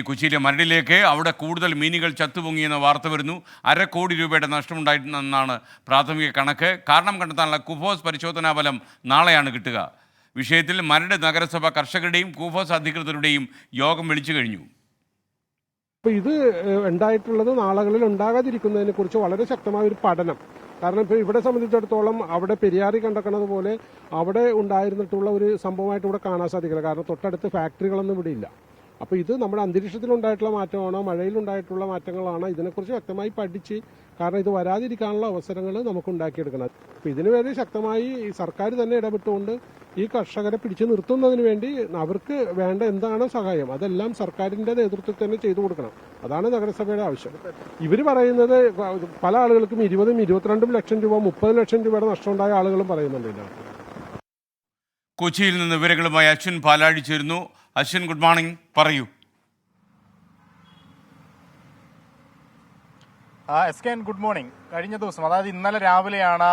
കൊച്ചിയിലെ മരടിലേക്ക്. അവിടെ കൂടുതൽ മീനുകൾ ചത്തുപൊങ്ങിയെന്ന വാർത്ത വരുന്നു. 1/2 കോടി രൂപയുടെ നഷ്ടമുണ്ടായിരുന്നെന്നാണ് പ്രാഥമിക കണക്ക്. കാരണം കണ്ടെത്താനുള്ള കുഫോസ് പരിശോധനാ ഫലം നാളെയാണ് കിട്ടുക. വിഷയത്തിൽ മരട് നഗരസഭ കർഷകരുടെയും കുഫോസ് അധികൃതരുടെയും യോഗം വിളിച്ചു കഴിഞ്ഞു. അപ്പോൾ ഇത് ഉണ്ടായിട്ടുള്ളത് നാളുകളിൽ ഉണ്ടാകാതിരിക്കുന്നതിനെ കുറിച്ച് വളരെ ശക്തമായ ഒരു പഠനം. കാരണം ഇപ്പോൾ ഇവിടെ സംബന്ധിച്ചിടത്തോളം അവിടെ പെരിയാറി കണ്ടെക്കുന്നത് പോലെ അവിടെ ഉണ്ടായിരുന്നിട്ടുള്ള ഒരു സംഭവമായിട്ട് ഇവിടെ കാണാൻ സാധിക്കില്ല. കാരണം തൊട്ടടുത്ത് ഫാക്ടറികളൊന്നും ഇവിടെ ഇല്ല. അപ്പോൾ ഇത് നമ്മുടെ അന്തരീക്ഷത്തിലുണ്ടായിട്ടുള്ള മാറ്റമാണോ മഴയിലുണ്ടായിട്ടുള്ള മാറ്റങ്ങളാണോ ഇതിനെക്കുറിച്ച് വ്യക്തമായി പഠിച്ച്, കാരണം ഇത് വരാതിരിക്കാനുള്ള അവസരങ്ങൾ നമുക്ക് ഉണ്ടാക്കിയെടുക്കണം. അപ്പോൾ ഇതിനു വേണ്ടി ശക്തമായി സർക്കാർ തന്നെ ഇടപെട്ടുകൊണ്ട് ഈ കർഷകരെ പിടിച്ചു നിർത്തുന്നതിന് വേണ്ടി അവർക്ക് വേണ്ട എന്താണോ സഹായം അതെല്ലാം സർക്കാരിന്റെ നേതൃത്വത്തിൽ തന്നെ ചെയ്തു കൊടുക്കണം. അതാണ് നഗരസഭയുടെ ആവശ്യം. ഇവർ പറയുന്നത് പല ആളുകൾക്കും 20-22 ലക്ഷം രൂപ 30 ലക്ഷം രൂപയുടെ നഷ്ടമുണ്ടായ ആളുകളും പറയുന്നുണ്ട് ഇതിനകത്ത്. കൊച്ചിയിൽ നിന്ന് വിവരങ്ങളുമായി അശ്വിൻ പാലാഴി ചേരുന്നു. അശ്വിൻ, ഗുഡ് മോർണിംഗ്, പറയൂ. എസ്കെൻ, ഗുഡ് മോർണിംഗ്. കഴിഞ്ഞ ദിവസം, അതായത് ഇന്നലെ രാവിലെയാണ്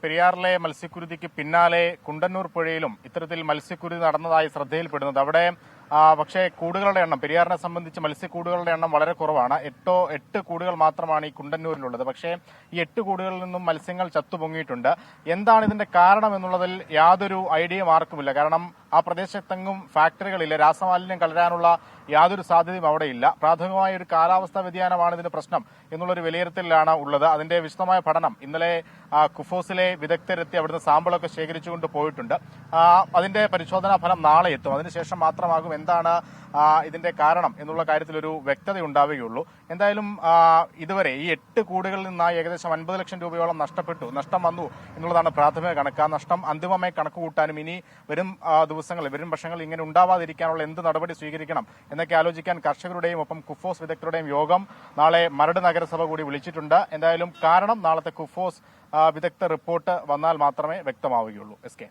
പെരിയാറിലെ മത്സ്യക്കുരുതിക്ക് പിന്നാലെ കുണ്ടന്നൂർ പുഴയിലും ഇത്തരത്തിൽ മത്സ്യക്കുരുതി നടന്നതായി ശ്രദ്ധയിൽപ്പെടുന്നത്. അവിടെ പക്ഷേ കൂടുകളുടെ എണ്ണം, പെരിയാറിനെ സംബന്ധിച്ച് മത്സ്യക്കൂടുകളുടെ എണ്ണം വളരെ കുറവാണ്. 8 കൂടുകൾ മാത്രമാണ് ഈ കുണ്ടന്നൂരിലുള്ളത്. പക്ഷേ ഈ 8 കൂടുകളിൽ നിന്നും മത്സ്യങ്ങൾ ചത്തുപൊങ്ങിയിട്ടുണ്ട്. എന്താണ് ഇതിന്റെ കാരണം എന്നുള്ളതിൽ യാതൊരു ഐഡിയയും ആർക്കുമില്ല. കാരണം ആ പ്രദേശത്തെങ്ങും ഫാക്ടറികളില്ല, രാസമാലിന്യം കലരാനുള്ള യാതൊരു സാധ്യതയും അവിടെയില്ല. പ്രാഥമികമായ ഒരു കാലാവസ്ഥാ വ്യതിയാനമാണ് ഇതിന് പ്രശ്നം എന്നുള്ളൊരു വിലയിരുത്തലിലാണ് ഉള്ളത്. അതിന്റെ വിശദമായ പഠനം ഇന്നലെ കുഫോസിലെ വിദഗ്ധരെത്തി അവിടുന്ന് സാമ്പിളൊക്കെ ശേഖരിച്ചുകൊണ്ട് പോയിട്ടുണ്ട്. അതിന്റെ പരിശോധനാ ഫലം നാളെ എത്തും. അതിനുശേഷം മാത്രമാകും എന്താണ് ഇതിന്റെ കാരണം എന്നുള്ള കാര്യത്തിൽ ഒരു വ്യക്തത ഉണ്ടാവുകയുള്ളൂ. എന്തായാലും ഇതുവരെ ഈ 8 കൂടുകളിൽ നിന്നായി ഏകദേശം 50 ലക്ഷം രൂപയോളം നഷ്ടം വന്നു എന്നുള്ളതാണ് പ്രാഥമിക കണക്ക്. ആ നഷ്ടം അന്തിമമായി കണക്ക് കൂട്ടാനും ഇനി വരും വർഷങ്ങളിൽ ഇങ്ങനെ ഉണ്ടാവാതിരിക്കാനുള്ള എന്ത് നടപടി സ്വീകരിക്കണം എന്നൊക്കെ ആലോചിക്കാൻ കർഷകരുടെയും ഒപ്പം കുഫോസ് വിദഗ്ധരുടെയും യോഗം നാളെ മരട് നഗരസഭ കൂടി വിളിച്ചിട്ടുണ്ട്. എന്തായാലും കാരണം നാളത്തെ കുഫോസ് വിദഗ്ധ റിപ്പോർട്ട് വന്നാൽ മാത്രമേ വ്യക്തമാവുകയുള്ളൂ. S K.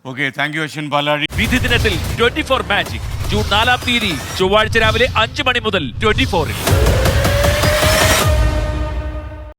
Okay, thank you Ashwin പാലാഴി. വിധി ദിനത്തിൽ 24 മാജിക് ജൂൺ 4 ചൊവ്വാഴ്ച രാവിലെ 5 മണി മുതൽ 24-ൽ.